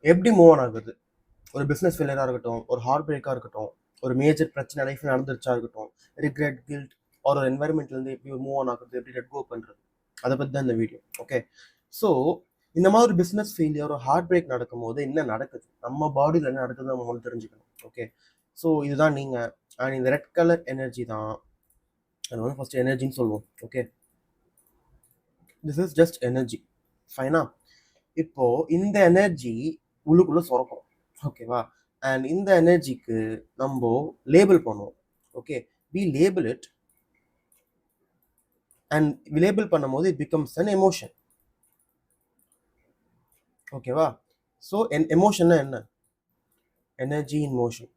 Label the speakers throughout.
Speaker 1: எப்படி move on ஆகுது? ஒரு பிஸ்னஸ் ஃபெயிலியராக இருக்கட்டும், ஒரு ஹார்ட் பிரேக்காக இருக்கட்டும், ஒரு மேஜர் பிரச்சனை லைஃப்பில் நடந்துருச்சா இருக்கட்டும், ரிக்ரெட், கில்ட், ஒரு என்வாயர்மெண்ட்லேருந்து எப்படி மூவ் ஆன் ஆகுது, எப்படி லெட் கோ பண்ணுறது, அதை பற்றி தான் இந்த வீடியோ. ஓகே, ஸோ இந்த மாதிரி ஒரு பிஸ்னஸ் ஃபெயிலியர், ஒரு ஹார்ட் பிரேக் நடக்கும்போது என்ன நடக்குது, நம்ம பாடியில் என்ன நடக்குது நம்ம முதல்ல தெரிஞ்சுக்கணும். ஓகே, ஸோ இதுதான் நீங்கள் அண்ட் இந்த ரெட் கலர் எனர்ஜி தான், அது வந்து ஃபர்ஸ்ட் எனர்ஜின்னு சொல்லுவோம். Okay, this is just energy. ஃபைனா? இப்போ இந்த எனர்ஜி உள்ளுக்குள்ள சுரக்கும். ஓகேவா? அண்ட் இந்த எனர்ஜிக்கு நம்ம லேபிள் பண்ணுவோம். Okay, we label it and label பண்ணும்போது இட் பிகம்ஸ் அன் எமோஷன். ஓகேவா? ஸோ எமோஷன்னா என்ன? Energy in motion.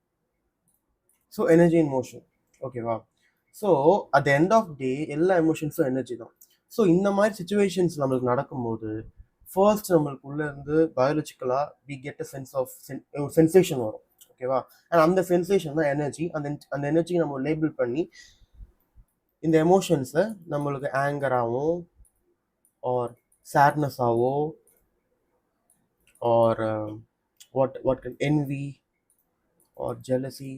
Speaker 1: So energy in motion. ஓகேவா? So at the end of day எல்லா எமோஷன்ஸும் எனர்ஜி தான். ஸோ இந்த மாதிரி சுச்சுவேஷன்ஸ் நம்மளுக்கு நடக்கும்போது ஃபர்ஸ்ட் நம்மளுக்குள்ள இருந்து பயாலஜிக்கலாக we get a sense of sensation வரும். ஓகேவா? அண்ட் அந்த சென்சேஷன் தான் எனர்ஜி. அந்த எனர்ஜி நம்ம லேபிள் பண்ணி இந்த எமோஷன்ஸை நம்மளுக்கு ஆங்கராகவும் ஆர் சேட்னஸாவோ or what envy or jealousy,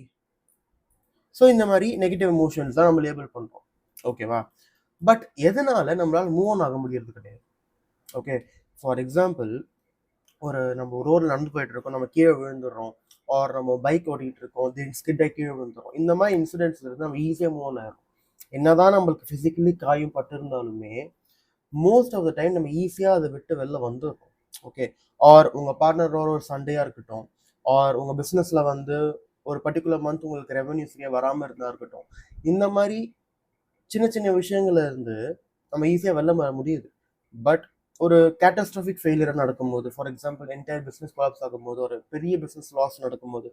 Speaker 1: so இந்த மாதிரி நெகட்டிவ் எமோஷன்ஸ் தான் நம்ம லேபிள் பண்ணுறோம். ஓகேவா? பட் எதனால நம்மளால் மூவ் ஆன் ஆக முடியறது கிடையாது? ஓகே, ஃபார் எக்ஸாம்பிள், நம்ம ரோடில் நடந்து போயிட்டு இருக்கோம், நம்ம கீழே விழுந்துடுறோம், ஆர் நம்ம பைக் ஓட்டிகிட்டு இருக்கோம், திடீர்னு ஸ்கிட்டாக கீழே விழுந்துடும். இந்த மாதிரி இன்சிடென்ட்ஸ்ல இருந்து நம்ம ஈஸியாக மூவ் ஆன் ஆகும். என்னதான் நம்மளுக்கு ஃபிசிக்கலி காயம் பட்டிருந்தாலுமே மோஸ்ட் ஆஃப் த டைம் நம்ம ஈஸியாக அதை விட்டு வெளில வந்துடுறோம். ஓகே, ஆர் உங்கள் பார்ட்னரோட ஒரு சண்டையாக இருக்கட்டும், ஆர் உங்கள் பிஸ்னஸில் வந்து ஒரு பர்டிகுலர் மந்த் உங்களுக்கு ரெவன்யூ சரியாக வராமல் இருந்தால் இருக்கட்டும், இந்த மாதிரி சின்ன சின்ன விஷயங்கள்ல இருந்து நம்ம ஈஸியாக வெளில வர முடியுது. பட் ஒரு கேட்டஸ்ட்ராஃபிக் ஃபெயிலியர் நடக்கும்போது, for example entire business collapse ஆகும்போது, ஒரு பெரிய பிஸ்னஸ் லாஸ் நடக்கும்போது,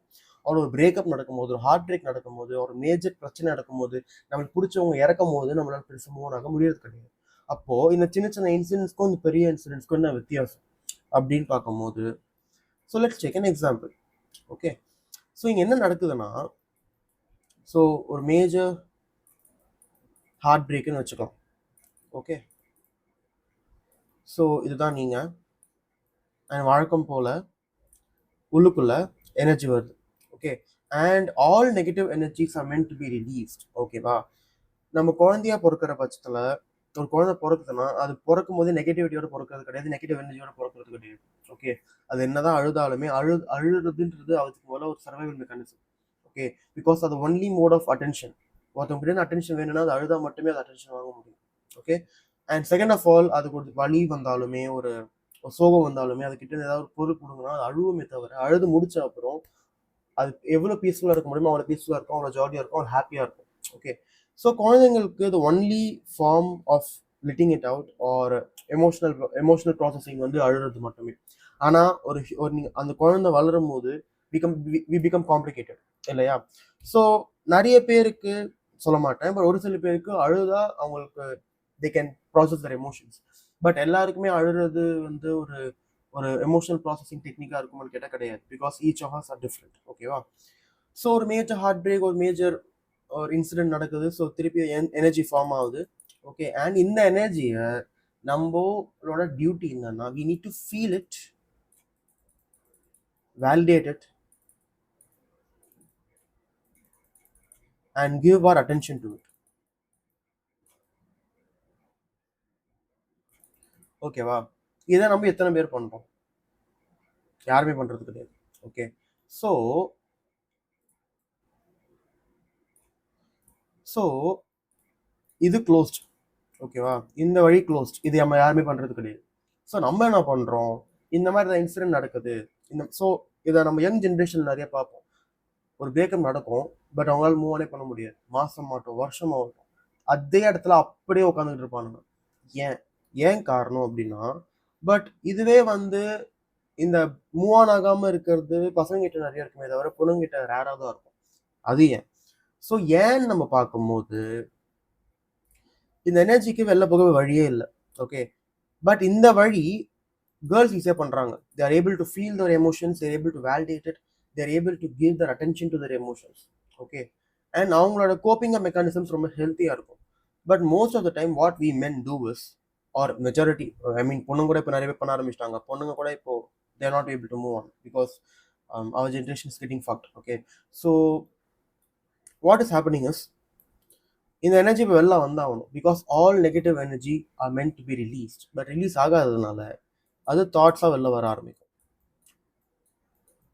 Speaker 1: ஒரு பிரேக்கப் நடக்கும்போது, ஒரு ஹார்ட் பிரேக் நடக்கும்போது, ஒரு மேஜர் பிரச்சனை நடக்கும்போது, நம்மளுக்கு பிடிச்சவங்க இறக்கும் போது நம்மளால பெருசாக மூவ் ஆக முடியாது கிடையாது. அப்போ இந்த சின்ன சின்ன இன்சிடென்ட்ஸ்க்கும் இந்த பெரிய இன்சிடென்ட்ஸ்க்கும் என்ன வித்தியாசம் அப்படின்னு பார்க்கும்போது, so let's take an example. Okay, so இங்கே என்ன நடக்குதுன்னா, ஸோ ஒரு மேஜர் ஹார்ட் பிரேக்குன்னு வச்சுக்கலாம். ஓகே, ஸோ இதுதான் நீங்கள் அண்ட் வழக்கம் போல் உள்ளுக்குள்ள எனர்ஜி வருது. Okay, and all negative energies R meant to be released. ஓகேவா? நம்ம குழந்தையா பிறக்கிற பட்சத்தில் ஒரு குழந்தை பிறக்குதுன்னா அது பிறக்கும் போது நெகட்டிவிட்டியோட பிறக்கிறது கிடையாது, நெகட்டிவ் எனர்ஜியோட பிறக்கிறது கிடையாது. ஓகே, அது என்னதான் அழுதாலுமே அழுதுன்றது அதுக்கு முதல்ல ஒரு சர்வைவல் மெக்கானிசம். ஓகே, பிகாஸ் அது ஒன்லி மோட் ஆஃப் அட்டென்ஷன். ஒருத்தவங்க அட்டென்ஷன் வேணும்னா அது அழுதா மட்டுமே அது அட்டென்ஷன் வாங்க முடியும். Okay, and second of all, அதுக்கு ஒரு வலி வந்தாலுமே ஒரு சோகம் வந்தாலுமே அதுக்கிட்ட ஏதாவது ஒரு பொருள் கொடுங்கன்னா அது அழுவுமே தவிர, அழுது முடிச்ச அப்புறம் அது எவ்வளோ பீஸ்ஃபுல்லாக இருக்க முடியுமோ அவ்வளோ பீஸ்ஃபுல்லாக இருக்கும், அவ்வளோ ஜாலியாக இருக்கும், அவ்வளோ ஹாப்பியாக இருக்கும். ஓகே, ஸோ குழந்தைங்களுக்கு இது only form of letting it out or emotional processing வந்து அழுறது மட்டுமே. ஆனால் ஒரு நீங்கள் அந்த குழந்தை வளரும் போது வி பிகம் காம்ப்ளிகேட்டட் இல்லையா? ஸோ நிறைய பேருக்கு சொல்ல மாட்டேன், பட் ஒரு சில பேருக்கு அழுதா அவங்களுக்கு they can process their emotions. But எல்லாருக்குமே அழுறது வந்து ஒரு ஒரு எமோஷனல் ப்ராசஸிங் டெக்னிக்காக இருக்குமான்னு கேட்டால் கிடையாது, because each of us are different. ஓகேவா? ஸோ ஒரு மேஜர் ஹார்ட் பிரேக், ஒரு மேஜர் ஒரு இன்சிடென்ட் நடக்குது, ஸோ திருப்பி எனர்ஜி ஃபார்ம் ஆகுது. ஓகே, அண்ட் இந்த எனர்ஜியை நம்மளோட டியூட்டி என்னன்னா, we need to feel it, validate it and give our attention to it. ஓகேவா? இதை நம்ம எத்தனை பேர் பண்ணுறோம்? யாருமே பண்ணுறது கிடையாது. ஓகே, ஸோ ஸோ இது க்ளோஸ்ட். ஓகேவா? இந்த வழி க்ளோஸ்ட். இது நம்ம யாருமே பண்ணுறது கிடையாது. ஸோ நம்ம என்ன பண்ணுறோம், இந்த மாதிரி தான் இன்சிடென்ட் நடக்குது. ஸோ இதை நம்ம யங் ஜென்ரேஷன் நிறைய பார்ப்போம். ஒரு பிரேக்கப் நடக்கும், பட் அவங்களால மூவ் ஆனே பண்ண முடியாது. மாதம் மாட்டோம், வருஷம் ஆகட்டும், அதே இடத்துல அப்படியே உட்காந்துட்டு இருப்பானுங்க. ஏன் ஏன் காரணம் அப்படின்னா, பட் இதுவே வந்து இந்த மூவ் ஆன் ஆகாமல் இருக்கிறது பசங்கிட்ட நிறைய இருக்குமே தவிர பொண்ணுங்கிட்ட ரேராக தான் இருக்கும். அது ஏன்? ஸோ ஏன்னு நம்ம பார்க்கும்போது இந்த எனர்ஜிக்கு வெளில போகவே வழியே இல்லை. ஓகே, பட் இந்த வழி கேர்ள்ஸ் ஈஸியாக பண்ணுறாங்க. They are able to feel their emotions, they're able to validate it, they're able to give their attention to their emotions. Okay, and அவங்களோட கோப்பிங் மெக்கானிசம்ஸ் ரொம்ப ஹெல்த்தியாக இருக்கும். But most of the time what we men do is, or majority, I mean பொண்ணுங்க கூட இப்போ நிறைய பேர் பண்ண ஆரம்பிச்சிட்டாங்க. பொண்ணுங்க கூட இப்போ they're not able to move on because our generation is getting fucked. Okay, so what is happening is இந்த எனர்ஜி இப்போ வெளில வந்தாகணும் because all negative energy are meant to be released. But release ஆகாததுனால அது தாட்ஸாக வெளில வர ஆரம்பிக்கும்.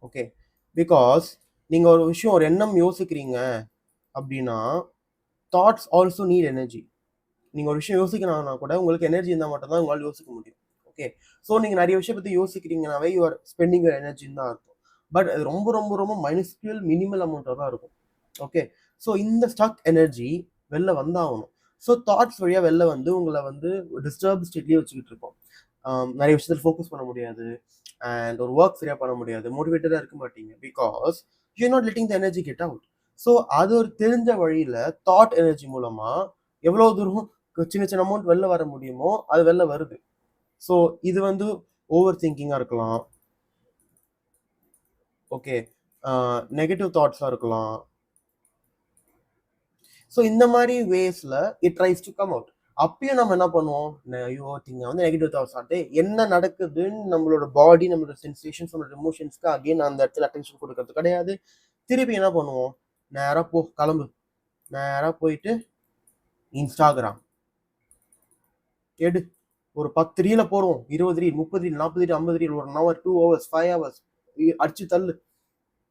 Speaker 1: ஓகே, பிகாஸ் நீங்கள் ஒரு விஷயம் ஒரு எண்ணம் யோசிக்கிறீங்க அப்படின்னா தாட்ஸ் ஆல்சோ நீட் எனர்ஜி. நீங்கள் ஒரு விஷயம் யோசிக்கணும்னா கூட உங்களுக்கு எனர்ஜி இருந்தால் மட்டும்தான் உங்களால் யோசிக்க முடியும். ஓகே, ஸோ நீங்கள் நிறைய விஷயம் பற்றி யோசிக்கிறீங்கனாவே யூஆர் ஸ்பெண்டிங் யுவர் எனர்ஜின்னு தான் இருக்கும். பட் அது ரொம்ப ரொம்ப ரொம்ப மைனிஸ்கியூல் மினிமல் அமௌண்ட்டாக தான் இருக்கும். ஓகே, ஸோ இந்த ஸ்டக் எனர்ஜி வெளில வந்தாகணும். ஸோ தாட்ஸ் வழியாக வெளில வந்து உங்களை வந்து டிஸ்டர்ப் ஸ்டேட்லேயே வச்சுக்கிட்டு இருக்கோம். நிறைய விஷயத்தில் ஃபோக்கஸ் பண்ண முடியாது அண்ட் ஒரு ஒர்க் சரியாக பண்ண முடியாது, மோட்டிவேட்டடாக இருக்க மாட்டீங்க because you not letting the energy get out. So அது ஒரு தெரிஞ்ச வழியில் தாட் எனர்ஜி மூலமாக எவ்வளோ தூரம் சின்ன சின்ன அமௌண்ட் வெளில வர முடியுமோ அது வெளில வருது. ஸோ இது வந்து ஓவர் திங்கிங்காக இருக்கலாம். ஓகே, நெகட்டிவ் தாட்ஸாக இருக்கலாம். ஸோ இந்த மாதிரி வேஸில் it tries to come out. அப்பயும் நம்ம என்ன பண்ணுவோம், ஐயோ திங்க வந்து நெகட்டிவ் தாட்ஸ் ஆட்டு என்ன நடக்குதுன்னு நம்மளோட பாடி நம்மளோட சென்சேஷன்ஸ் நம்மளோட எமோஷன்ஸ்க்கு அகெயின் அந்த இடத்துல அட்டென்ஷன் கொடுக்கறது கிடையாது. திருப்பி என்ன பண்ணுவோம், நேராக கிளம்பு, நேராக போயிட்டு இன்ஸ்டாகிராம் எடு, ஒரு 10 ரீல போடுவோம், 20 reel 30 reel 40 reel 50 reel, 1 hour 2 hours 5 hours அடிச்சு தள்ளு,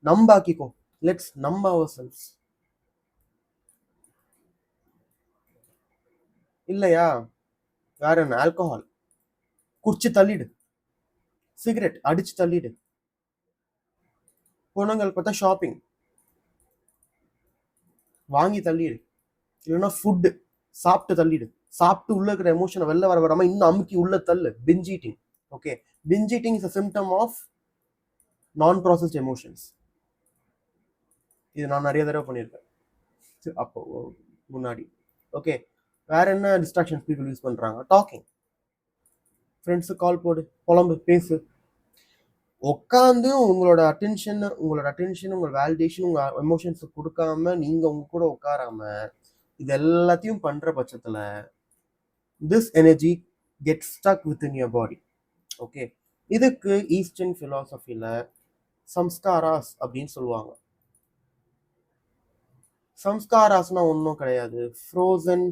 Speaker 1: நம்பாக்கிக்கோ. லெட்ஸ் நம்ப அவர் செல்ஸ். இல்லையா, வேற என்ன, ஆல்கஹால் குடிச்சு தள்ளிடு, சிகரெட் அடிச்சு தள்ளிடு, பொண்ணுங்கள் பார்த்தா ஷாப்பிங் வாங்கி தள்ளிடு, இல்லைன்னா ஃபுட்டு சாப்பிட்டு தள்ளிடு, சாப்பிட்டு உள்ள இருக்கிற எமோஷனை வெளில வர வராமல் இன்னும் அமுக்கி உள்ள தள்ளு. Binge eating. Okay, binge eating is a symptom of non processed emotions. இது நான் நிறைய தடவை பண்ணியிருக்கேன் அப்போ முன்னாடி. ஓகே, வேற என்ன டிஸ்ட்ராக்ஷன்ஸ் பீப்புள் யூஸ் பண்ணுறாங்க, டாக்கிங். ஃப்ரெண்ட்ஸுக்கு கால் போடு, புலம்பு, பேசு. உட்காந்து உங்களோட அட்டென்ஷன் உங்களோட வேலிடேஷன் உங்கள் எமோஷன்ஸை கொடுக்காம நீங்கள் உங்க கூட உட்காராம இது எல்லாத்தையும் பண்ணுற பட்சத்தில் this energy get stuck with in your body. Okay, இதுக்கு ஈஸ்டர்ன் ஃபிலாசபியில் சம்ஸ்காராஸ் அப்படின்னு சொல்லுவாங்க. சம்ஸ்காராஸ்னா ஒன்றும் கிடையாது, ஃப்ரோசன்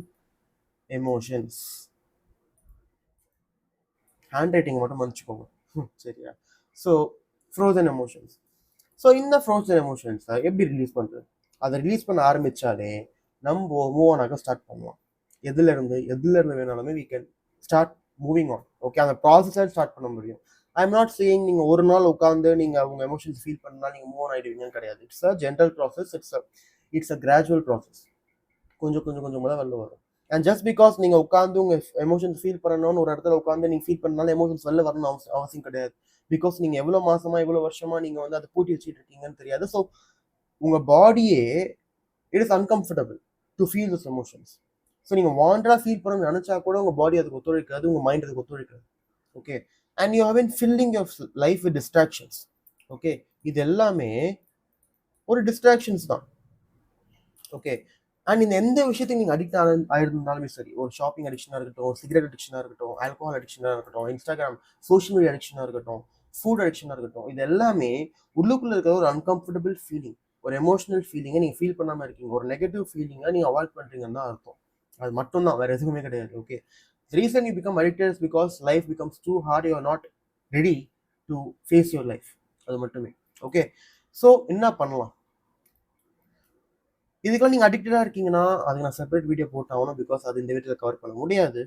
Speaker 1: எமோஷன்ஸ். ஹேண்ட் ரைட்டிங் மட்டும் மன்னிச்சுக்கோங்க, சரியா. So frozen emotions. ஸோ இந்த ஃப்ரோசன் எமோஷன்ஸை எப்படி ரிலீஸ் பண்ணுறது, அதை ரிலீஸ் பண்ண ஆரம்பித்தாலே நம்ம மூவ் ஆன் ஆக ஸ்டார்ட் பண்ணுவோம். எதுலேருந்து வேணாலுமே we can start moving on. Okay, அந்த ப்ராசஸை ஸ்டார்ட் பண்ண முடியும். ஐ எம் நாட் சேயிங் நீங்கள் ஒரு நாள் உட்காந்து நீங்கள் அவங்க எமோஷன்ஸ் ஃபீல் பண்ணால் நீங்கள் மூவ் ஆன் ஆகிடுவீங்கன்னு கிடையாது. It's a general process, it's a gradual process. கொஞ்சம் கொஞ்சம் கொஞ்சமாக தான் வெளில வரும். அண்ட் ஜஸ்ட் பிகாஸ் நீங்கள் உட்காந்து உங்கள் எமோஷன்ஸ் ஃபீல் பண்ணணும்னு ஒரு இடத்துல உட்காந்து நீங்கள் ஃபீல் பண்ணாலும் எமோஷன்ஸ் வெளில வரணும்னு அவசியம் கிடையாது. பிகாஸ் நீங்கள் எவ்வளோ மாசமா எவ்வளோ வருஷமா நீங்கள் வந்து அதை பூட்டி வச்சுட்டு இருக்கீங்கன்னு தெரியாது. ஸோ உங்கள் பாடியே it is uncomfortable to feel this emotions. So நீங்கள் வாண்டடாக ஃபீல் பண்ணணும்னு நினச்சா கூட உங்கள் பாடி அதுக்கு ஒத்துழைக்காது, உங்கள் மைண்ட் அதுக்கு ஒத்துழைக்காது. Okay, and you have been filling your life with distractions. Okay, இது எல்லாமே ஒரு டிஸ்ட்ராக்ஷன்ஸ் தான். ஓகே, அண்ட் இந்த எந்த விஷயத்தையும் நீங்கள் அடிக்ட் ஆயிருந்தாலுமே சரி, ஒரு ஷாப்பிங் அடிக்ஷனாக இருக்கட்டும், சிகரெட் அடிக்ஷனாக இருக்கட்டும், ஆல்கோஹால் அடிக்ஷனாக இருக்கட்டும், இன்ஸ்டாகிராம் சோஷியல் மீடியா அடிக்ஷனாக இருக்கட்டும், ஃபுட் அடிக்ஷனாக இருக்கட்டும், இது எல்லாமே உள்ளுக்குள்ளே இருக்கிற ஒரு அன்கம்ஃபர்டபுள் ஃபீலிங், ஒரு எமோஷனல் ஃபீலிங்கை நீங்கள் ஃபீல் பண்ணாமல் இருக்கீங்க, ஒரு நெகட்டிவ் ஃபீலிங்கை நீங்கள் அவாய்ட் பண்ணுறீங்கன்னு தான் அர்த்தம். அது மட்டும்தான், வேறு எதுவுமே கிடையாது. Okay, reason you become addicted is because life becomes too hard, you are not ready to face your life. அது மட்டுமே. ஓகே, ஸோ என்ன பண்ணலாம், இதுக்கெல்லாம் நீங்கள் அடிக்டடாக இருக்கீங்கன்னா அதுக்கு நான் செப்பரேட் வீடியோ போட்டாகணும், பிகாஸ் அது இந்த வீடியோவில் கவர் பண்ண முடியாது.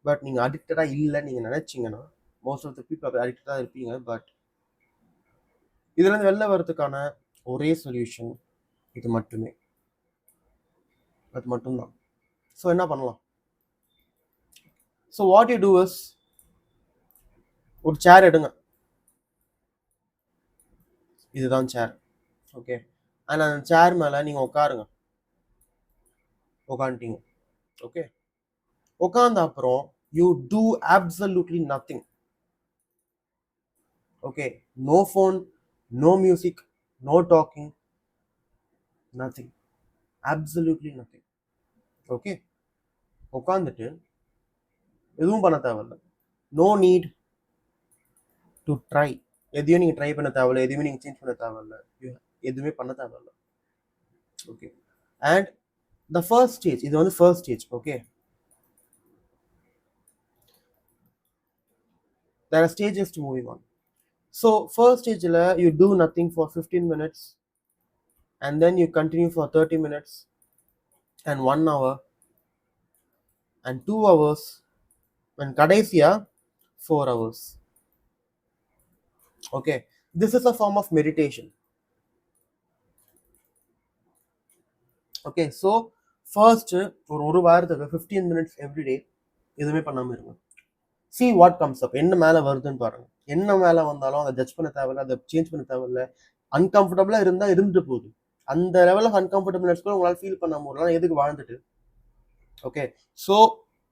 Speaker 1: பட் நீங்கள் அடிக்டடாக இல்லை நீங்கள் நினச்சிங்கன்னா மோஸ்ட் ஆஃப் த பீப்புள் அடிக்டடாக இருப்பீங்க. பட் இதுலேருந்து வெளில வர்றதுக்கான ஒரே சொல்யூஷன் இது மட்டுமே, அது மட்டும்தான். ஸோ என்ன பண்ணலாம், so what you do is, ஒரு சேர் எடுங்க, இதுதான் சேர். ஓகே, அண்ட் அந்த சேர் மேலே நீங்கள் உட்காருங்க, உட்காந்துட்டீங்க. ஓகே, உட்காந்த அப்புறம் you do absolutely nothing. Okay, no phone, no music, no talking, nothing, absolutely nothing. Okay, உட்காந்துட்டு எதுவும் பண்ண தேவையில்ல. நோ நீட் டு ட்ரை எதையும் நீங்கள் ட்ரை பண்ண தேவையில்ல, எதுவுமே நீங்கள் சேஞ்ச் பண்ண தேவையில்ல, எதுவுமே பண்ண தேவையில்ல. Okay, and the first stage, இது வந்து first stage. Okay, there are stages to moving on. So first stage you do nothing for 15 minutes, and then you continue for 30 minutes and 1 hour and 2 hours and கடைசியா 4 hours. Okay, this is a form of meditation. Okay, so first ஒரு வாரத்துக்கு 15 minutes every day எதுவுமே பண்ணாம இருங்க. see what comes up, என்ன மேல வருதுன்னு பாருங்க. என்ன மேல வந்தாலும் அதை ஜட்ஜ் பண்ண தேவையில்ல, அதை சேஞ்ச் பண்ண தேவையில்ல. அன்கம்ஃபர்டபுளா இருந்தா இருந்து போகுது. அந்த லெவல் ஆஃப் அன்கம்ஃபர்டபுள்னஸ் கூட உங்களால் ஃபீல் பண்ண முடியல, எதுக்கு வாழ்ந்துட்டு. Okay, so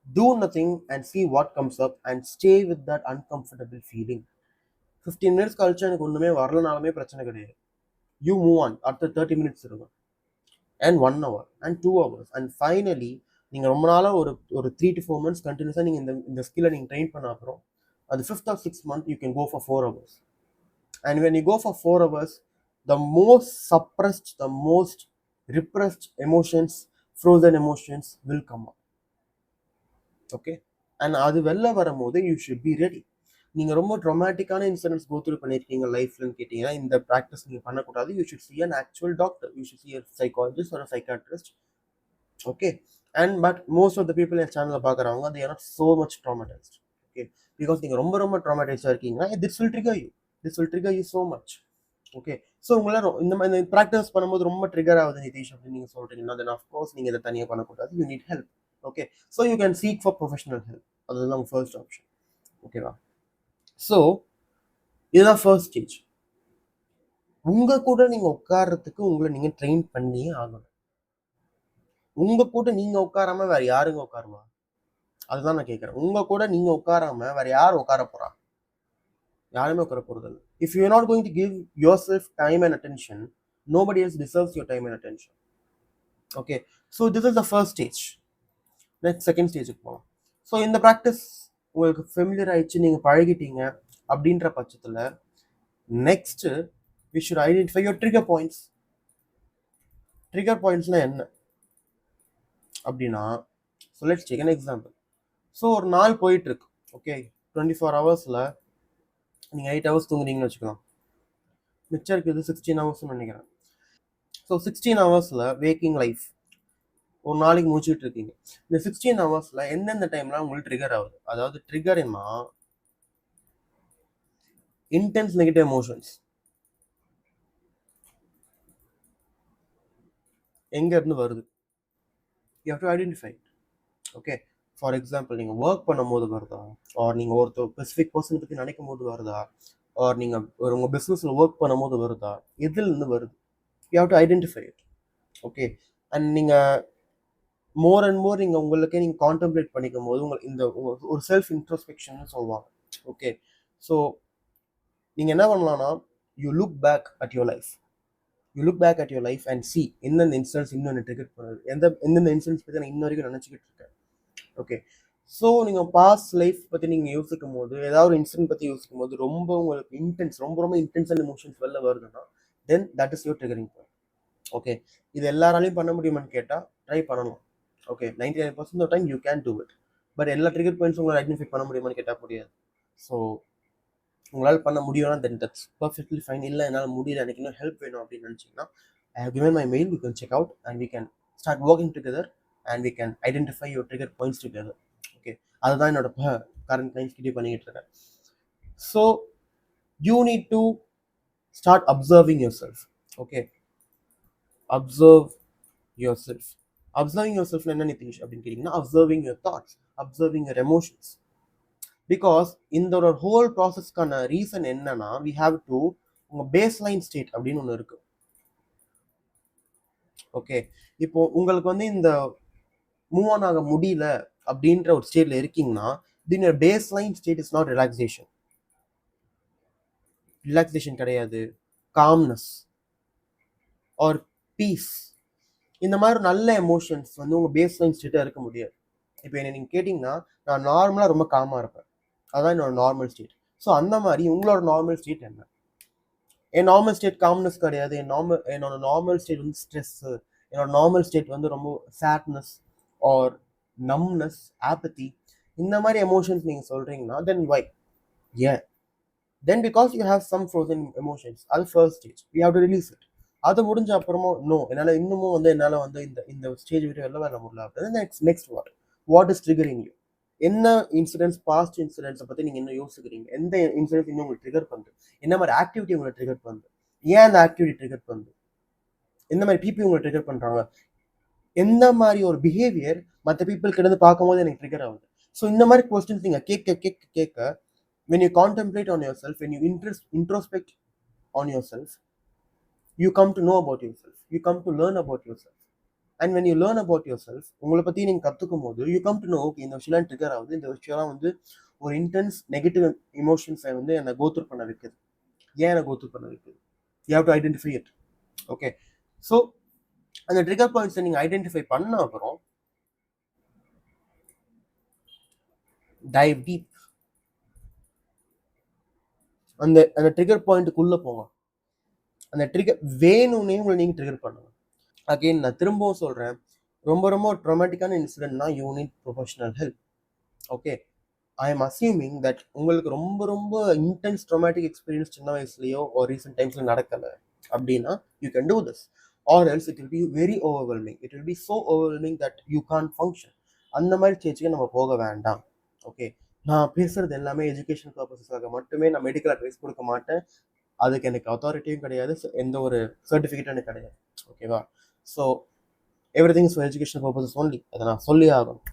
Speaker 1: do nothing and see what comes up and stay with that uncomfortable feeling. 15 minutes கழிச்சு எனக்கு ஒன்றுமே வரலனாலுமே பிரச்சனை கிடையாது. You move on. அடுத்த 30 minutes இருக்கும், and 1 hour and 2 hours, and finally நீங்கள் ரொம்ப நாளாக ஒரு 3 to 4 months கண்டினியூஸாக நீங்கள் இந்த ஸ்கில்லை நீங்கள் ட்ரெயின் பண்ண அப்புறம் அது 5th or 6th month you can go for 4 hours. And when you go for 4 hours, the most suppressed, the most repressed emotions, frozen emotions will come up. Okay, and அது வெளில வரும்போது யூ ஷுட் பி ரெடி. நீங்கள் ரொம்ப ட்ராமேட்டிக்கான incidents go through பண்ணியிருக்கீங்க லைஃப்லன்னு கேட்டிங்கன்னா இந்த practice நீங்கள் பண்ணக்கூடாது. You should see an actual doctor, you should see a psychologist or psychiatrist. Okay, and but most of the people என் சேனலில் பார்க்குறவங்க they are not so much traumatized. ஓகே, பிகாஸ் நீங்கள் ரொம்ப ரொம்ப ட்ராமடைஸாக இருக்கீங்கன்னா this will trigger you, this will trigger you so much. Okay, so உங்களால் இந்த மாதிரி ப்ராக்டிஸ் பண்ணும்போது ரொம்ப ட்ரிகர் ஆகுது நிதிஷ் அப்படின்னு நீங்கள் சொல்கிறீங்கன்னா தென் ஆஃப்கோர்ஸ் நீங்கள் இதை தனியாக பண்ணக்கூடாது. You need help. Okay, so you can seek for professional help. அதுதான் உங்கள் ஃபர்ஸ்ட் ஆப்ஷன். ஓகேவா? ஸோ இதுதான் ஃபர்ஸ்ட் ஸ்டேஜ். உங்கள் கூட நீங்கள் உட்கார்றதுக்கு உங்களை நீங்கள் ட்ரெயின் பண்ணியே ஆகணும். உங்கள் கூட நீங்கள் உட்காராம வேற யாருங்க உட்காருவா? அதுதான் நான் கேட்குறேன். உங்கள் கூட நீங்கள் உட்காராம வேற யார் உட்கார போகிறா? யாருமே உட்கார போகிறது இல்லை. If you not going to give your self time and attention, nobody else deserves your time and attention. Okay, so this is the first stage. Next, second stage போகலாம். ஸோ இந்த ப்ராக்டிஸ் உங்களுக்கு ஃபெமிலியர் ஆயிடுச்சு, நீங்கள் பழகிட்டீங்க அப்படின்ற பட்சத்தில் next we should identify your trigger points. Trigger பாயிண்ட்ஸ்னால் என்ன அப்படின்னா, so let's take an example. So ஒரு நாள் போயிட்டுருக்கு. ஓகே, 24 hours நீங்கள் 8 hours தூங்குறீங்கன்னு வச்சுக்கலாம். மிச்சம் இருக்குது 16 hours நினைக்கிறேன். ஸோ 16 hours வேக்கிங் லைஃப் ஒரு நாளைக்கு முடிச்சுட்டு இருக்கீங்க. இந்த 16 hours எந்தெந்த டைம்லாம் உங்களுக்கு ட்ரிகர் ஆகுது? அதாவது ட்ரிகர்னா இன்டென்ஸ் நெகட்டிவ் எமோஷன்ஸ் எங்க இருந்து வருது? You have to identify. Okay, for example நீங்கள் ஒர்க் பண்ணும்போது வருதா, ஆர் நீங்கள் ஒருத்தர் ஸ்பெசிஃபிக் பர்சன் பற்றி நினைக்கும் போது வருதா, ஆர் நீங்கள் உங்கள் பிஸ்னஸில் ஒர்க் பண்ணும்போது வருதா, எதுலேருந்து வருது? You have to identify it. Okay, and நீங்கள் மோர் அண்ட் மோர் நீங்கள் உங்களுக்கே நீங்கள் கான்டெம்ப்ளேட் பண்ணிக்கும் போது உங்களுக்கு இந்த ஒரு செல்ஃப் இன்ட்ரோஸ்பெக்ஷன் சொல்லுவாங்க. ஓகே, ஸோ நீங்கள் என்ன பண்ணலாம்னா, you look back at your life, you look back at your life and see எந்தெந்த இன்சிடென்ட்ஸ் இன்னொன்று ட்ரிகர் பண்ணுது, எந்தெந்த இன்சிடென்ட்ஸ் பற்றி நான் இன்ன வரைக்கும் நினச்சிக்கிட்டு இருக்கேன். ஓகே, ஸோ நீங்கள் பாஸ்ட் லைஃப் பற்றி நீங்கள் யோசிக்கும் போது, ஏதாவது ஒரு இன்சிடென்ட் பற்றி யோசிக்கும் போது ரொம்ப உங்களுக்கு இன்டென்ஸ், ரொம்ப ரொம்ப இன்டென்ஸான எமோஷன்ஸ் வெளில வருதுன்னா then that is your triggering point. Okay, இது எல்லாராலையும் பண்ண முடியுமான்னு கேட்டால் ட்ரை பண்ணலாம். Okay, 99% of time you can do it. But எல்லா ட்ரிகர் பாயிண்ட்ஸும் உங்களால் ஐடென்டிஃபை பண்ண முடியுமான்னு கேட்டால் முடியாது. ஸோ உங்களால் பண்ண முடியும்னா தென் தட்ஸ் பர்ஃபெக்ட்லி ஃபைன். இல்லை என்னால் முடியல, எனக்கு இன்னும் ஹெல்ப் வேணும் அப்படின்னு நினச்சிங்கன்னா I have given my mail, you can check out and we can start working together and we can identify your trigger points together. Okay, அதுதான் என்னோட கரண்ட் கிளைண்ட்ஸ் கிட்டே பண்ணிக்கிட்டு இருக்கேன். So you need to start observing yourself. Okay, observe yourself. Observing yourself என்ன நிதிஷ் அப்படின்னு கேட்டிங்கன்னா, observing your thoughts, observing your emotions. Because இந்த ஒரு ஹோல் ப்ராசஸ்க்கான ரீசன் என்னன்னா, வி ஹாவ் டு உங்கள் பேஸ் லைன் ஸ்டேட் அப்படின்னு ஒன்று இருக்கு. ஓகே, இப்போ உங்களுக்கு வந்து இந்த மூவ் ஆன் ஆக முடியல அப்படின்ற ஒரு ஸ்டேட்ல இருக்கீங்கன்னா, then base line state is not relaxation. Relaxation கிடையாது, காம்னஸ் ஆர் பீஸ். இந்த மாதிரி நல்ல எமோஷன்ஸ் வந்து உங்கள் பேஸ் லைன் ஸ்டேட்டாக இருக்க முடியாது. இப்போ என்ன நீங்கள் கேட்டிங்கன்னா, நான் நார்மலாக ரொம்ப காமாக இருப்பேன், அதுதான் என்னோட நார்மல் ஸ்டேட். ஸோ அந்த மாதிரி உங்களோட நார்மல் ஸ்டேட் என்ன? என் நார்மல் ஸ்டேட் காம்னஸ் கிடையாது, என்னோட நார்மல் ஸ்டேட் வந்து ஸ்ட்ரெஸ்ஸு, என்னோட நார்மல் ஸ்டேட் வந்து ரொம்ப சேட்னஸ் ஆர் நம்னஸ், ஆப்பத்தி, இந்த மாதிரி எமோஷன்ஸ் நீங்கள் சொல்கிறீங்கன்னா தென் வை? ஏன்? Then because you have some frozen emotions. அது first stage, we have to release it. அது முடிஞ்ச அப்புறமா நோ, என்னால் இன்னமும் வந்து என்னால் வந்து இந்த ஸ்டேஜ் விட்டு வெளில வர முடியல அப்படின்னு next what is triggering you? என்ன இன்சிடென்ட்ஸ், பாஸ்ட் இன்சிடென்ட்ஸை பற்றி நீங்கள் இன்னும் யோசிக்கிறீங்க? எந்த இன்சிடென்ட்ஸ் இன்னும் உங்களுக்கு ட்ரிகர் பண்ணுது? என்ன மாதிரி ஆக்டிவிட்டி உங்களை ட்ரிகர் பண்ணுது? ஏன் அந்த ஆக்டிவிட்டி ட்ரிகர் பண்ணுது? எந்த மாதிரி பீப்புள் உங்களை ட்ரிகர் பண்ணுறாங்க? எந்த மாதிரி ஒரு பிஹேவியர் மற்ற பீப்புள் கிட்ட பார்க்கும்போது எனக்கு ட்ரிகர் ஆகுது? ஸோ இந்த மாதிரி கொஸ்டின்ஸ் நீங்கள் கேட்க கேட்க கேட்க, when you contemplate on yourself, when you introspect on yourself, you come to know about yourself, you come to learn about yourself. And when you learn about yourself, உங்களை பற்றி நீங்கள் கற்றுக்கும் போது you come to know, okay இந்த விஷயம்லாம் trigger ஆகுது, இந்த விஷயம்லாம் வந்து ஒரு இன்டென்ஸ் நெகட்டிவ் எமோஷன்ஸை வந்து என்னை கோத்ரூ பண்ண வைக்குது. ஏன் என்னை கோத்ரூ பண்ண வைக்குது? You have to identify it. Okay, so அந்த ட்ரிகர் பாயிண்ட்ஸை நீங்கள் ஐடென்டிஃபை பண்ண அப்புறம் டைவ் டீப். அந்த அந்த ட்ரிகர் பாயிண்ட்டுக்குள்ளே போங்க. அந்த ட்ரிகர் வேணும்னே உங்களை நீங்கள் ட்ரிகர் பண்ணுங்க. அகெயின் நான் திரும்பவும் சொல்கிறேன், ரொம்ப ரொம்ப ட்ராமேட்டிக்கான இன்சிடென்ட்னா you need professional help. Okay, I am assuming that உங்களுக்கு ரொம்ப ரொம்ப இன்டென்ஸ் ட்ராமேட்டிக் எக்ஸ்பீரியன்ஸ் சின்ன வயசுலையோ ஒரு ரீசெண்ட் டைம்ஸில் நடக்கலை அப்படின்னா you can do this. Or else it will be very overwhelming. It will be so overwhelming that you can't function. அந்த மாதிரி ஸ்டேஜுக்கு நம்ம போக வேண்டாம். ஓகே, நான் பேசுறது எல்லாமே எஜுகேஷன் பர்பஸஸாக மட்டுமே. நான் மெடிக்கல் அட்வைஸ் கொடுக்க மாட்டேன். அதுக்கு எனக்கு அத்தாரிட்டியும் கிடையாது, எந்த ஒரு சர்டிஃபிகேட்டும் எனக்கு கிடையாது. ஓகேவா? So every thing is for education purposes only. அதை நான் சொல்லி ஆகணும்.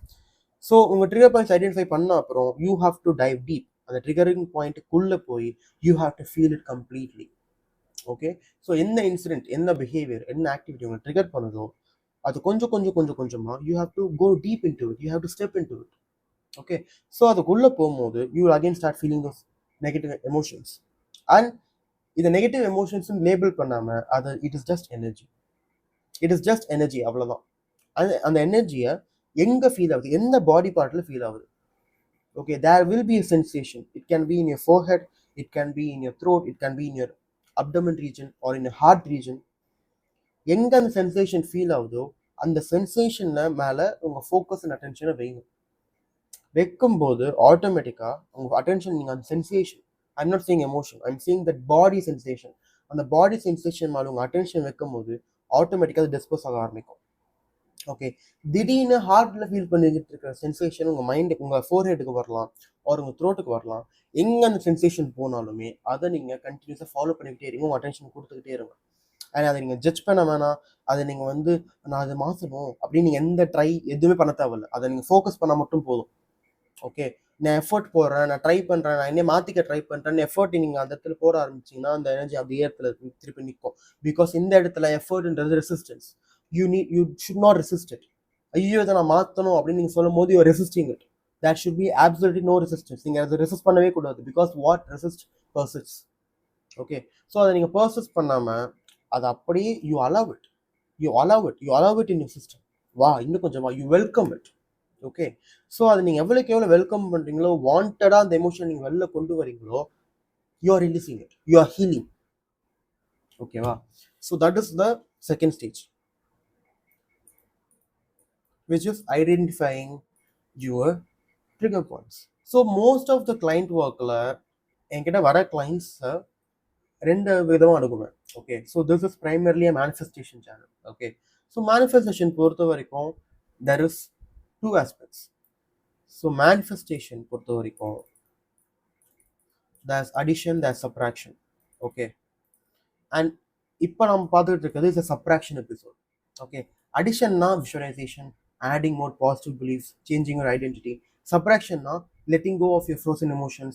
Speaker 1: ஸோ உங்கள் ட்ரிகர் பாயிண்ட்ஸ் ஐடென்டிஃபை பண்ண அப்புறம் you have to dive deep. அந்த ட்ரிகரிங் பாயிண்ட்டுக்குள்ளே போய் you have to feel it completely. Okay, so என்ன இன்சிடென்ட், என்ன பிஹேவியர், என்ன ஆக்டிவிட்டி உங்களை ட்ரிகர் பண்ணுதோ அது கொஞ்சமாக you have to go deep into it, you have to step into it. Okay, so அதுக்குள்ளே போகும்போது you again start feeling those negative emotions. And இந்த நெகட்டிவ் எமோஷன்ஸும் லேபிள் பண்ணாமல் அது it is just energy. It is just energy, அவ்வளோதான். அந்த எனர்ஜியை எங்கே ஃபீல் ஆகுது, எந்த பாடி பார்ட்டில் ஃபீல் ஆகுது? Okay, there will be a sensation. It can be in your forehead, it can be in your throat, it can be in your abdomen region or in your heart region. எங்கே அந்த sensation feel ஆகுதோ அந்த சென்சேஷனில் மேலே உங்கள் focus and அட்டென்ஷனை வைங்க. வைக்கும்போது ஆட்டோமேட்டிக்காக உங்கள் அட்டென்ஷன் நீங்கள் அந்த sensation, I am not seeing emotion, I am seeing that body sensation, அந்த பாடி சென்சேஷன் மேலே உங்கள் அட்டென்ஷன் வைக்கும்போது ஆட்டோமேட்டிக்காக அது டிஸ்போஸ் ஆக ஆரம்பிக்கும். ஓகே, திடீர்னு ஹார்ட்டில் ஃபீல் பண்ணிக்கிட்டு இருக்கிற சென்சேஷன் உங்கள் மைண்டுக்கு, உங்கள் ஃபோர்ஹெட்டுக்கு வரலாம், ஒரு உங்கள் த்ரோட்டுக்கு வரலாம். எங்கே அந்த சென்சேஷன் போனாலுமே அதை நீங்கள் கண்டினியூஸாக ஃபாலோ பண்ணிக்கிட்டே இருங்க, உங்கள் அட்டென்ஷன் கொடுத்துக்கிட்டே இருங்க. அண்ட் அதை நீங்கள் ஜட்ஜ் பண்ண வேணாம். அதை நீங்கள் வந்து நான் அதை மாற்றணும் அப்படின்னு நீங்கள் எந்த ட்ரை எதுவுமே பண்ண தேவையில்லை. அதை நீங்கள் ஃபோக்கஸ் பண்ணால் மட்டும் போதும். ஓகே, நான் எஃபர்ட் போடுறேன், நான் ட்ரை பண்ணுறேன், நான் என்ன மாற்றிக்க ட்ரை பண்ணுறேன்னு எஃபர்ட் நீங்கள் அந்த இடத்துல போட ஆரம்பிச்சிங்கன்னா அந்த எனர்ஜி அந்த இடத்துல திருப்பி நிற்கும். பிகாஸ் இந்த இடத்துல எஃபர்ட்ன்றது resistance. You should not resist it. ஐயோ இதை நான் மாற்றணும் அப்படின்னு நீங்கள் சொல்லும் போது you resisting it. That should be absolutely no resistance. நீங்கள் அதை ரெசிஸ்ட் பண்ணவே கூடாது. Because what resist persist. Okay, so அதை நீங்கள் பர்சிஸ்ட் பண்ணாமல் அதை அப்படியே you allow it in your system. வா இன்னும் கொஞ்சம் வா, you welcome it. Okay, so அதை நீங்கள் எவ்வளோக்கு எவ்வளோ வெல்கம் பண்ணுறீங்களோ, வாண்டடாக அந்த எமோஷன் நீங்கள் வெளில கொண்டு வரீங்களோ, you are releasing it, you are healing. ஓகேவா? So that is the second stage, which is identifying your trigger points. So most of the client workல என்கிட்ட வர கிளைண்ட்ஸை ரெண்டு விதமாக அணுகுவேன். Okay, so this is primarily a manifestation channel. Okay, so manifestation பொறுத்த வரைக்கும் there is two aspects. So manifestation பொறுத்த வரைக்கும் there's addition, there's subtraction. Okay, and இப்போ நம்ம பார்த்துக்கிட்டு இருக்கிறது is a subtraction episode. Okay, அடிஷன்னா visualisation, adding more positive beliefs, changing your identity. Subtraction na letting go of your frozen emotions,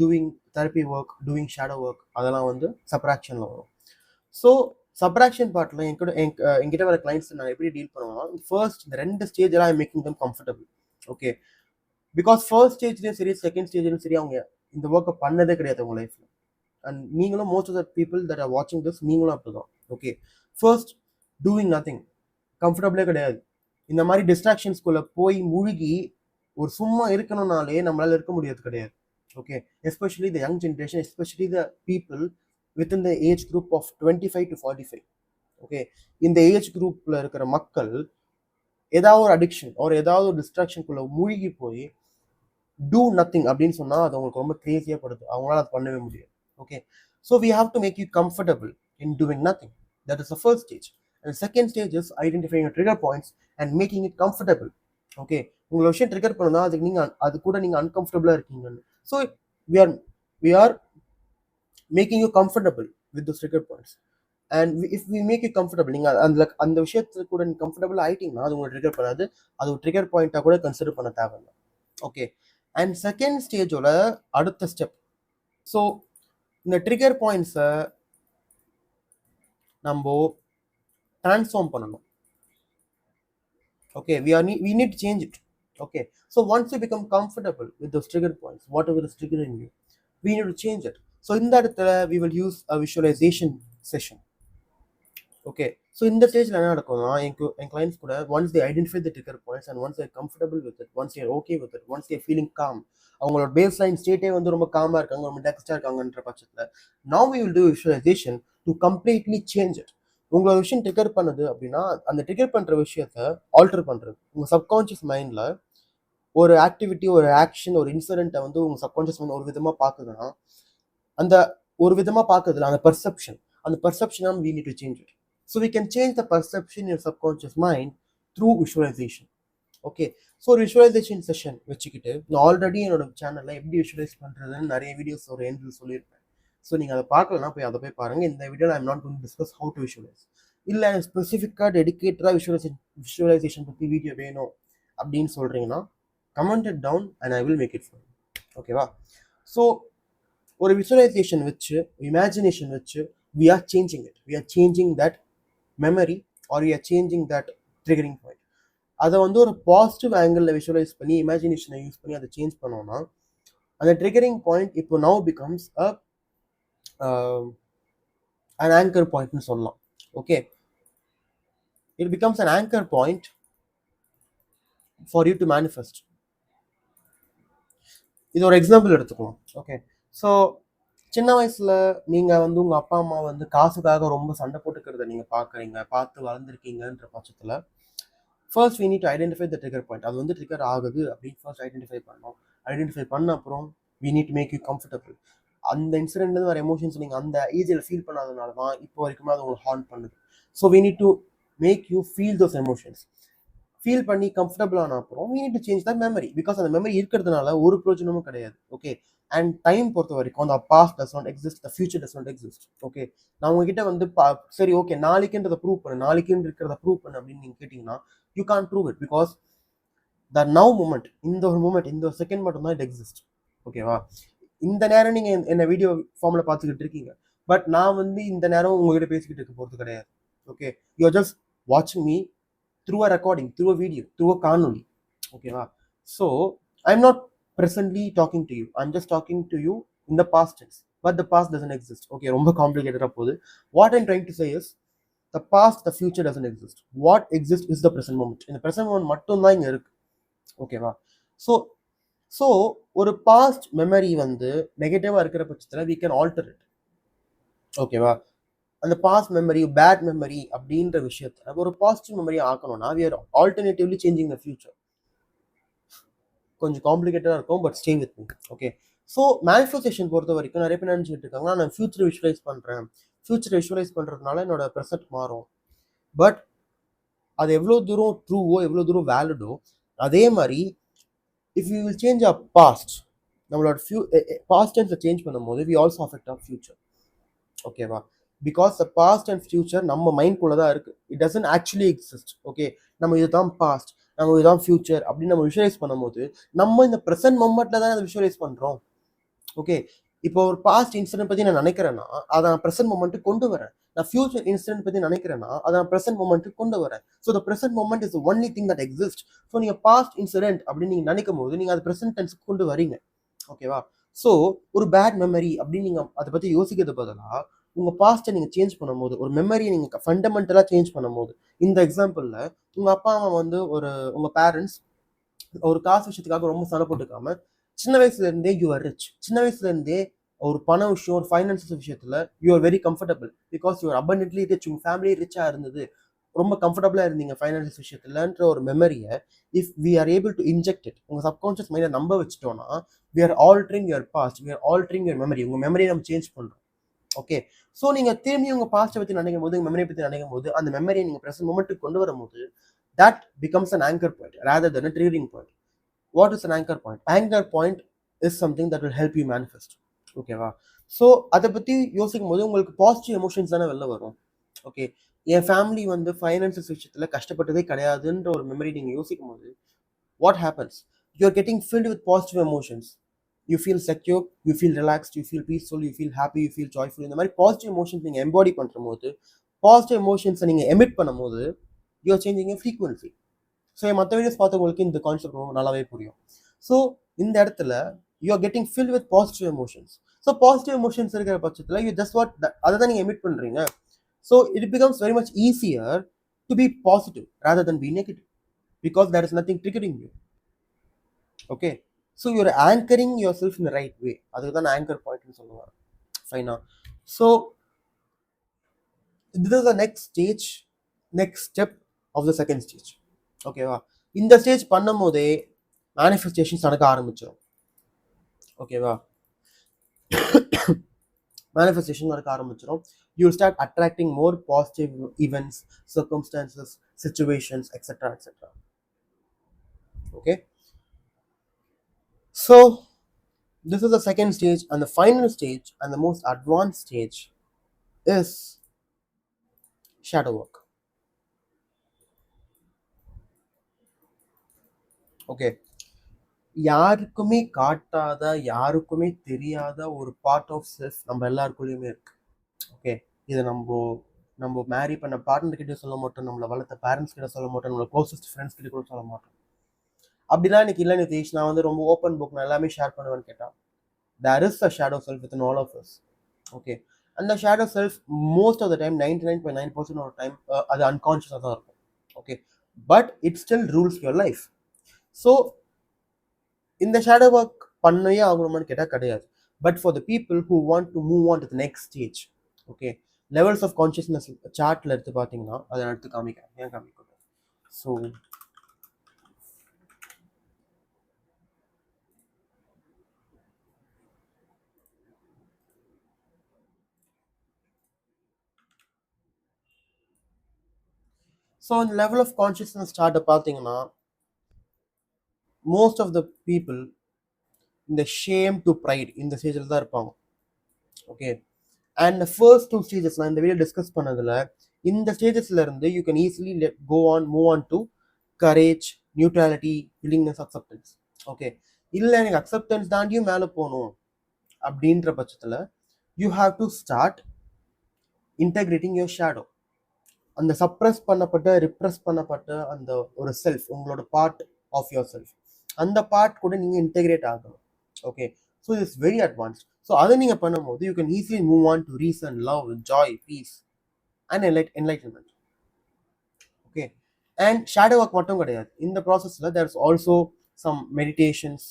Speaker 1: doing therapy work, doing shadow work, அதெல்லாம் வந்து சப்ராக்ஷனில் வரும். So subtraction பார்ட்டில் என்கிட்ட வர கிளைண்ட்ஸ் நான் எப்படி டீல் பண்ணுவேன்னா, ஃபர்ஸ்ட் இந்த ரெண்டு ஸ்டேஜெல்லாம் I making them comfortable. Okay, because first ஸ்டேஜ்லேயும் சரி செகண்ட் ஸ்டேஜ்லையும் சரி அவங்க இந்த ஒர்க்கை பண்ணதே கிடையாது உங்கள் லைஃப்பில். அண்ட் நீங்களும் most of the people that are வாட்சிங் திஸ் நீங்களும் அப்படி தான். ஓகே, ஃபர்ஸ்ட் டூயிங் நத்திங் கம்ஃபர்டபுளே கிடையாது. இந்த மாதிரி டிஸ்ட்ராக்ஷன்ஸ்குள்ளே போய் மூழ்கி ஒரு சும்மா இருக்கணும்னாலே நம்மளால இருக்க முடியாது கிடையாது. Okay, especially the young generation, especially the people within the age group of 25 to 45. Okay, இந்த ஏஜ் குரூப்ல இருக்கிற மக்கள் ஏதாவது ஒரு அடிக்ஷன் ஒரு ஏதாவது ஒரு டிஸ்ட்ராக்ஷனுக்குள்ள மூழ்கி போய் டூ நத்திங் அப்படின்னு சொன்னா அது உங்களுக்கு ரொம்ப கிரேசியா படுது, அவங்களால அது பண்ணவே முடியாது. Okay, so we have to make you comfortable in doing nothing. That is the first stage. And second stage is identifying trigger points and making it comfortable. Okay, உங்களை விஷயம் ட்ரிகர் பண்ணா அதுக்கு நீங்க அது கூட நீங்க அன்கம்ஃபர்டபுளா இருக்கீங்கன்னு. So we are making you comfortable with those trigger points. And if we make you comfortable, நீங்கள் அந்த விஷயத்துக்கு கூட நீங்கள் கம்ஃபர்டபுள் ஆகிட்டீங்கன்னா அது உங்களை ட்ரிகர் பண்ணாது, அது ஒரு ட்ரிகர் பாயிண்ட்டாக கூட கன்சிடர் பண்ண தேவையில்லை. ஓகே, அண்ட் செகண்ட் ஸ்டேஜோட அடுத்த ஸ்டெப். ஸோ இந்த ட்ரிகர் பாயிண்ட்ஸை நம்ம ட்ரான்ஸ்ஃபார்ம் பண்ணணும். Okay, we need to change it. Okay, so once you become comfortable with those trigger points, whatever is triggering you, we need to change it. So in that we will use a visualization session. Okay, so இந்த ஸ்டேஜில் என்ன நடக்கும்னா என் clients கூட once they identify the trigger points and once they're comfortable with it, once they're okay with it, once they're feeling calm, அவங்களோட base line ஸ்டேட்டே வந்து ரொம்ப காமாக இருக்காங்க, ரொம்ப டெக்ஸ்டாக இருக்காங்கன்ற பட்சத்தில் now we will do visualization to completely change it. உங்களோட விஷயம் ட்ரிகர் பண்ணுது அப்படின்னா அந்த ட்ரிகர் பண்ணுற விஷயத்த ஆல்டர் பண்ணுறது. உங்கள் சப்கான்ஷியஸ் மைண்டில் ஒரு ஆக்டிவிட்டி, ஒரு ஆக்ஷன், ஒரு இன்சிடென்ட்டை வந்து உங்கள் சப்கான்ஷியஸ் மைண்ட் ஒரு விதமாக பார்க்குதுன்னா அந்த ஒரு விதமாக பார்க்குதுல அந்த பர்செப்ஷனை we need to change it. So we can change the perception in your subconscious mind through visualization. Okay, so visualization session வச்சுக்கிட்டு நான் ஆல்ரெடி என்னோட சேனலில் எப்படி விஷுவலைஸ் பண்ணுறதுன்னு நிறைய வீடியோஸ் ஒரு எண்டில் சொல்லியிருப்பேன். ஸோ நீங்கள் அதை பார்க்கலன்னா அதை போய் பாருங்கள். இந்த வீடியோவில் I'm not going to discuss how to visualise. இல்லை ஸ்பெசிஃபிக்காக டெடிக்கேட்டடாக விஷுவலைசேஷன் பற்றி வீடியோ வேணும் அப்படின்னு சொல்கிறீங்கன்னா comment it down and I will make it for you. ஓகேவா? ஸோ ஒரு விஷுவலைசேஷன் வச்சு, இமேஜினேஷன் வச்சு we are changing that memory or we are changing that triggering point. அதை வந்து ஒரு பாசிட்டிவ் ஆங்கிளில் விஷுவலைஸ் பண்ணி இமேஜினேஷனை யூஸ் பண்ணி அதை சேஞ்ச் பண்ணோம்னா அந்த ட்ரிகரிங் பாயிண்ட் இப்போ now becomes an anchor point னு சொல்லலாம். Okay, it becomes an anchor point for you to manifest. இது ஒரு எக்ஸாம்பிள் எடுத்துக்கலாம். ஓகே, ஸோ சின்ன வயசுல நீங்க வந்து உங்க அப்பா அம்மா வந்து காசுக்காக ரொம்ப சண்டை போட்டுக்கிறத நீங்க பார்த்து வளர்ந்துருக்கீங்கன்ற பட்சத்துல first we need to identify the trigger point. அது வந்து ட்ரிகர் ஆகுது அப்படின்னு ஃபர்ஸ்ட் ஐடென்டிஃபை பண்ண அப்புறம் we need to make you comfortable. அந்த இன்சிடென்ட்ல வர எமோஷன்ஸ் நீங்க அந்த ஈஸியில் ஃபீல் பண்ணாதனால தான் இப்போ வரைக்குமே அது உங்களுக்கு ஹார்ன் பண்ணுது. So we need to make you feel those emotions. Feel பண்ணி கம்ஃபர்டபுள் ஆன அப்புறம் we need to change that memory, because அந்த மெமரி இருக்கிறதுனால ஒரு பிரயோஜனமும் கிடையாது. ஓகே, அண்ட் டைம் பொறுத்த வரைக்கும் அந்த past does not exist, the future does not exist. Okay, நான் உங்ககிட்ட வந்து சரி ஓகே நாளைக்குன்றதை ப்ரூவ் பண்ணு, நாளைக்குன்னு இருக்கிறத ப்ரூவ் பண்ணு அப்படின்னு நீங்கள் கேட்டிங்கன்னா you can't prove it, because the now moment, இந்த ஒரு செகண்ட் மட்டும் தான் இட் எக்ஸிஸ்ட். ஓகேவா? இந்த நேரம் நீங்கள் என்ன வீடியோ ஃபார்மில் பார்த்துக்கிட்டு இருக்கீங்க, பட் நான் வந்து இந்த நேரம் உங்ககிட்ட பேசிக்கிட்டு இருக்க போகிறது கிடையாது. ஓகே, யூ ஆர் ஜஸ்ட் வாட்சிங் me through a recording, through a video, through a kanuli. Okay, so I'm not presently talking to you, I'm just talking to you in the past tense, but the past doesn't exist. Okay, romba complicated apodhu. What I'm trying to say is the past, the future doesn't exist. What exists is the present moment. In the present moment mattum dhaan inga irukku. Okay va? So ஒரு past memory வந்து நெகட்டிவா இருக்கிற பட்சத்துல we can alter it. Okay va? அந்த past memory, bad memory அப்படின்ற விஷயத்த ஒரு positive memory ஆக்கணும்னா we are alternatively changing the future. கொஞ்சம் காம்ப்ளிகேட்டடாக இருக்கும், but stay with me. Okay, so manifestation பொறுத்த வரைக்கும் நிறைய பேர் நினச்சிட்டு இருக்காங்க நான் ஃபியூச்சர் விஷுவலைஸ் பண்ணுறேன், ஃபியூச்சரை விஷுவலைஸ் பண்ணுறதுனால என்னோட ப்ரெசென்ட் மாறும். பட் அது எவ்வளோ தூரம் ட்ரூவோ எவ்வளோ தூரம் வேலிடோ அதே மாதிரி if you will change our past, நம்மளோட பாஸ்ட் டென்ஸை சேஞ்ச் பண்ணும்போது we also affect our future. ஓகேவா? Because the past and future நம்ம மைண்ட்குள்ளே தான் இருக்குது, it doesn't actually exist. Okay, நம்ம இதுதான் பாஸ்ட், நம்ம இதுதான் ஃபியூச்சர் அப்படின்னு நம்ம விஷுவலைஸ் பண்ணும்போது நம்ம இந்த ப்ரெசென்ட் மொமெண்ட்டில் தான் அதை விஷுவலைஸ் பண்ணுறோம். ஓகே, இப்போ ஒரு பாஸ்ட் இன்சிடென்ட் பற்றி நான் நினைக்கிறேன்னா அதை நான் ப்ரெசென்ட் மொமெண்ட்டுக்கு கொண்டு வரேன். நான் ஃபியூச்சர் இன்சிடென்ட் பற்றி நினைக்கிறேன்னா அதை நான் ப்ரெசென்ட் மொமெண்ட்டுக்கு கொண்டு வரேன். So the present moment is only thing that exist. So நீங்கள் பாஸ்ட் இன்சிடென்ட் அப்படின்னு நீங்கள் நினைக்கும் போது நீங்கள் அது ப்ரெசென்ட் டென்ஸுக்கு கொண்டு வரீங்க. ஓகேவா? ஸோ ஒரு பேட் மெமரி அப்படின்னு நீங்கள் அதை பற்றி யோசிக்கிறது பதிலாக உங்கள் பாஸ்ட்டை நீங்கள் சேஞ்ச் பண்ணும்போது, ஒரு மெமரியை நீங்கள் ஃபண்டமெண்டலாக சேஞ்ச் பண்ணும்போது, இந்த எக்ஸாம்பிளில் உங்கள் அப்பா அம்மா வந்து உங்கள் பேரண்ட்ஸ் ஒரு காசு விஷயத்துக்காக ரொம்ப சண்டை போட்டுக்காம சின்ன வயசுலேருந்தே யூ ஆர் ரிச், சின்ன வயசுலேருந்தே ஒரு பண விஷயம், ஒரு ஃபைனான்சியல் விஷயத்துல you are very comfortable because you're abundantly rich. உங்க ஃபேமிலி ரிச்சா இருந்தது, ரொம்ப கம்ஃபர்டபுளா இருந்தீங்க ஃபைனான்சியல் விஷயத்துலன்ற ஒரு மெமரியை if we are able to inject it, உங்க சப்கான்ஷியஸ் மைண்டை நம்ப வச்சுட்டோம்னா we are altering your past, we are altering your memory. உங்க மெமரியை நம்ம சேஞ்ச் பண்றோம். ஓகே, ஸோ நீங்க திரும்பி உங்க பாஸ்ட்டை பத்தி நினைக்கும் போது, மெமரியை பத்தி நினைக்கும் போது, அந்த மெமரியை நீங்க ப்ரெசென்ட் மொமெண்ட்டுக்கு கொண்டு வரும்போது that becomes an anchor point rather than a triggering point. What is an anchor point? Anchor point is something that will help you manifest. ஓகேவா? ஸோ அதை பற்றி யோசிக்கும் போது உங்களுக்கு பாசிட்டிவ் எமோஷன்ஸ் தானே வெளில வரும். ஓகே, என் ஃபேமிலி வந்து ஃபைனான்சியல் விஷயத்தில் கஷ்டப்பட்டதே கிடையாதுன்ற ஒரு மெமரி நீங்கள் யோசிக்கும் போது what happens, you are getting filled with positive emotions. You feel secure, you feel relaxed, you feel peaceful, you feel happy, you feel joyful. இந்த மாதிரி பாசிட்டிவ் எமோஷன்ஸ் நீங்கள் எம்பாடி பண்ணுற போது, பாசிட்டிவ் எமோஷன்ஸை நீங்கள் எமிட் பண்ணும் போது you are changing a frequency. So மற்ற வீடியோஸ் பார்த்தவங்களுக்கு இந்த கான்செப்ட் ரொம்ப நல்லாவே புரியும். ஸோ இந்த இடத்துல you are getting fill with positive emotions. So positive emotions இருக்கிற பட்சத்தில் யூ ஜஸ்ட் வாட் அதை தான் நீங்கள் எமிட் பண்ணுறீங்க. So it becomes very much easier to be positive rather than be negative because there is nothing triggering you. Okay, so you're anchoring your self in the right way. அதுக்கு தான் anchor பாயிண்ட்னு சொல்லுவாங்க. ஃபைனா. So this is the next step of the second stage. ஓகேவா? இந்த stage பண்ணும் போதே manifestations நடக்க ஆரம்பிச்சிடும். ஓகேவா? மேனிஃபெஸ்டேஷன் நடக்க ஆரம்பிச்சிடும். You start attracting more positive events, circumstances, situations, etcetera etcetera. Okay, so this is the second stage, and the final stage and the most advanced stage is shadow work. Okay, யாருக்குமே காட்டாத, யாருக்குமே தெரியாத ஒரு part of self நம்ம எல்லாருக்குள்ளேயுமே இருக்கு. Okay, இதை நம்ம மேரி பண்ண பார்ட்னர் கிட்ட சொல்ல மாட்டோம், நம்மளை வளர்த்த பேரண்ட்ஸ் கிட்ட சொல்ல மாட்டோம், நம்மளோட க்ளோசஸ்ட் ஃப்ரெண்ட்ஸ் கிட்ட கூட சொல்ல மாட்டோம். அப்படிலாம் எனக்கு இல்லை நிதிஷ், நான் வந்து ரொம்ப ஓப்பன் புக், நான் எல்லாமே ஷேர் பண்ணுவேன்னு கேட்டால், there is a shadow self within all of us. Okay, அந்த shadow self most of the time 99.9% of time அது அன்கான்ஷியஸாக தான் இருக்கும். Okay, but it still rules your life. So இந்த ஷேடோ ஒர்க் பண்ணவே ஆகணுமான்னு கேட்டால் கிடையாது. But for the people who want to move on to the next stage, okay, levels of consciousness சார்ட்டில் எடுத்து பார்த்தீங்கன்னா அதை நான் எடுத்து காமிக்கிறேன். ஏன் காமிக்கணும்? ஸோ இந்த லெவல் ஆஃப் கான்ஷியஸ்னஸ் சார்ட்டை பார்த்தீங்கன்னா மோஸ்ட் ஆஃப் த பீப்புள் இந்த ஷேம் டு ப்ரைட் இந்த ஸ்டேஜில் தான் இருப்பாங்க. Okay, and the first two stages நான் இந்த வீடியோ டிஸ்கஸ் பண்ணதில் இந்த ஸ்டேஜஸ்ல இருந்து you can easily move on to courage, neutrality, willingness, acceptance. Okay, இல்லை எனக்கு அக்செப்டன்ஸ் தாண்டியும் மேலே போகணும் அப்படின்ற பட்சத்தில் you have to start integrating your shadow. அந்த சப்ரஸ் பண்ணப்பட்ட, ரிப்ரெஸ் பண்ணப்பட்ட அந்த ஒரு செல்ஃப், உங்களோட பார்ட் ஆஃப் யுவர் செல்ஃப், அந்த பார்ட் கூட நீங்கள் இன்டெகிரேட் ஆகணும். Okay, so it's very advanced. So அதை நீங்கள் பண்ணும்போது you can easily move on to reason, love, joy, peace and enlightenment. Okay, and shadow work மட்டும் கிடையாது, இந்த ப்ராசஸில் there is also some meditations,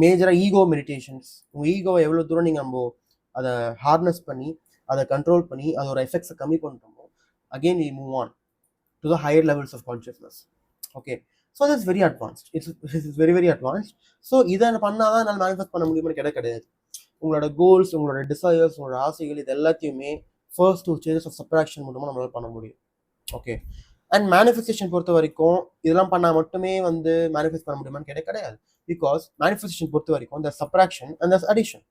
Speaker 1: மேஜராக ஈகோ மெடிடேஷன்ஸ். உங்கள் ஈகோவை எவ்வளோ தூரம் நீங்கள் நம்ம அதை ஹார்னஸ் பண்ணி, அதை கண்ட்ரோல் பண்ணி, அதோட எஃபெக்ட்ஸை கம்மி பண்ணுறோமோ again we move on to the higher levels of consciousness. Okay, so this very advanced, it's very very advanced. So இதை பண்ணால் தான் என்னால் மேனிஃபெஸ்ட் பண்ண முடியும்னு கிடையாது. உங்களோட கோல்ஸ், உங்களோட டிசைர்ஸ், உங்களோட ஆசைகள், இது எல்லாத்தையுமே first two stages of subtraction மூலமாக நம்மளால் பண்ண முடியும். ஓகே, அண்ட் மேனிஃபெஸ்டேஷன் பொறுத்த வரைக்கும் இதெல்லாம் பண்ணால் மட்டுமே வந்து மேனிஃபெஸ்ட் பண்ண முடியுமான்னு கிடையாது. பிகாஸ் மேனிஃபெஸ்டேஷன் பொறுத்த வரைக்கும் the subtraction and the addition.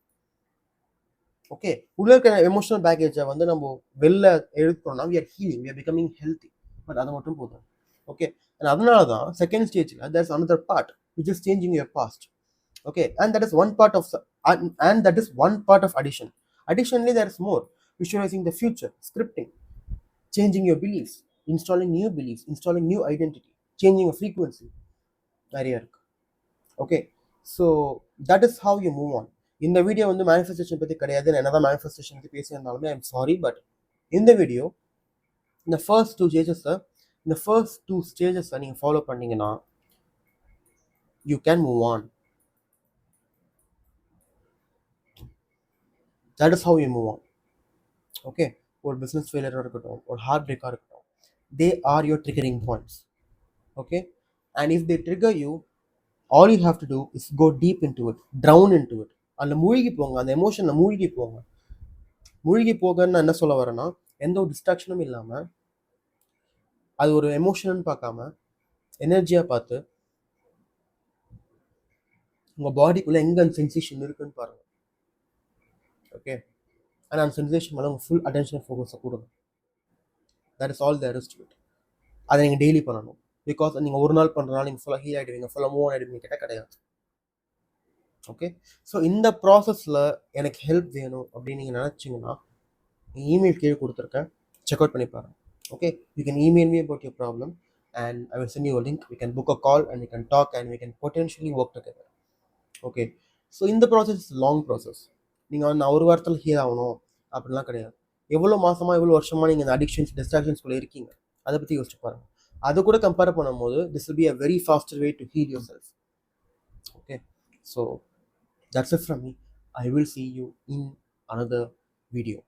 Speaker 1: Okay, உள்ள இருக்கிற எமோஷனல் பேக்கேஜை வந்து நம்ம வெளில எடுக்கிறோம்னா we are healing, we are becoming healthy. But அது மட்டும் போதும். ஓகே, அண்ட் அதனால தான் செகண்ட் ஸ்டேஜில் there's another part which is changing your past. Okay, and that is one part of addition. Additionally, there is more: visualizing the future, scripting, changing your beliefs, installing new beliefs, installing new identity, changing a frequency. நிறைய இருக்கு. Okay, so that is how you move on. இந்த video வந்து manifestation பற்றி கிடையாது, என்னதான் manifestation பற்றி பேசியிருந்தாலுமே I'm sorry, but இந்த வீடியோ இந்த ஃபர்ஸ்ட் டூ ஸ்டேஜஸை நீங்கள் ஃபாலோ பண்ணீங்கன்னா you can move on. That is how you move on. Okay, ஒரு பிஸ்னஸ் ஃபெயிலியராக இருக்கட்டும், ஒரு ஹார்ட் பிரேக்காக இருக்கட்டும், they are your triggering points. Okay, and if they trigger you, all you have to do is go deep into it, drown into it. அதில் மூழ்கி போங்க, அந்த எமோஷனில் மூழ்கி போங்க. மூழ்கி போகன்னு நான் என்ன சொல்ல வரேன்னா, எந்த ஒரு டிஸ்ட்ராக்ஷனும் இல்லாமல் அது ஒரு எமோஷன்னு பார்க்காம எனர்ஜியாக பார்த்து உங்கள் பாடிக்குள்ளே எங்கே அந்த சென்சேஷன் இருக்குன்னு பாருங்கள். ஓகே, ஆனால் அந்த சென்சேஷன் மேலே உங்கள் ஃபுல் அட்டென்ஷன் ஃபோக்கஸை கொடுங்க. That is all there is to it. அதை நீங்கள் டெய்லி பண்ணணும். பிகாஸ் நீங்கள் ஒரு நாள் பண்ணுறதுனால நீங்கள் ஃபுல்லாக ஹீல் ஆகிடுவீங்க, ஃபுல்லாக மூவ் ஆகிடுவீங்க கேட்டால் கிடையாது. ஓகே, ஸோ இந்த ப்ராசஸில் எனக்கு ஹெல்ப் வேணும் அப்படின்னு நீங்கள் நினச்சிங்கன்னா இமெயில் கீழே கொடுத்துருக்கேன், செக் அவுட் பண்ணி பாருங்கள். Okay, you can email me about your problem and I will send you a link. We can book a call and we can talk and we can potentially work together. Okay, so இந்த process is long process. நீங்கள் நான் ஒரு வாரத்தில் heel ஆகணும் அப்படிலாம் கிடையாது. எவ்வளோ மாதமாக எவ்வளோ வருஷமாக நீங்கள் இந்த அடிக்ஷன்ஸ் டிஸ்ட்ராக்ஷன்ஸ்குள்ளே இருக்கீங்க, அதை பற்றி யோசிச்சு பாருங்கள். அதை கூட கம்பேர் பண்ணும்போது this will be a very faster way to heal yourself. Okay, so that's it from me. I will see you in another video.